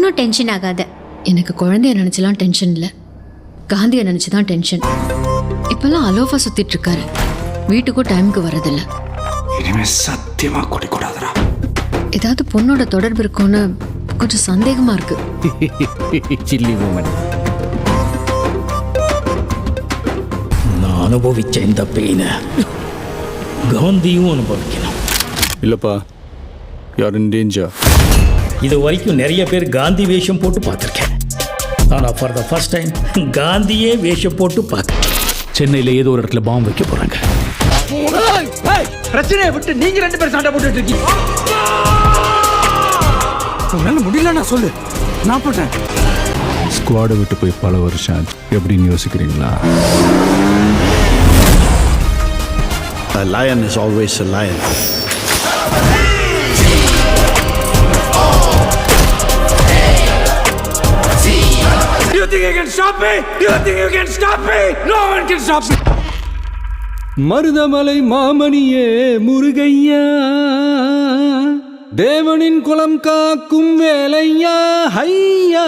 ஒன்றும் டென்ஷன் ஆகாத. எனக்கு குழந்தைய நினைச்சலாம் டென்ஷன் இல்லை, காந்தியை நினைச்சுதான் டென்ஷன். இப்பெல்லாம் அலோஃபா சுத்திட்டு இருக்காரு, வீட்டுக்கும் டைமுக்கு வர்றதில்ல. இனிமே சத்தியமா குடிக்கூடாதுடா. ஏதாவது பொண்ணோட தொடர்பு இருக்கும்னு கொஞ்சம் சந்தேகமா இருக்கு. Silly woman. நான் அனுபவிச்ச இந்த பெயினை காந்தியும் அனுபவிக்கணும். இல்லப்பா, யார் இன் டேஞ்சர். இது வரைக்கும் நிறைய பேர் காந்தி வேஷம் போட்டு பார்த்துருக்கேன். ஆனால் ஃபார் த ஃபர்ஸ்ட் டைம் காந்தியே வேஷம் போட்டு பார்க்க. சென்னையில் ஏதோ ஒரு இடத்துல பாம்பு வைக்க போறாங்க. பிரச்சனையை விட்டு நீங்க 2 பேரும் சண்டை போட்டுட்டு இருக்கீங்க. உன்னால முடியல, நான் சொல்லு, நான் போட்டேன். ஸ்குவாடை விட்டு போய் பல வருஷம் ஆச்சு. எப்படின்னு யோசிக்கிறீங்களா? A lion is always a lion. Do you think you can stop me? Do you think you can stop me? No one can stop me. Marudhamalai மாமணியே முருகையா, தேவனின் குலம் காக்கும் வேலையா, ஹையா.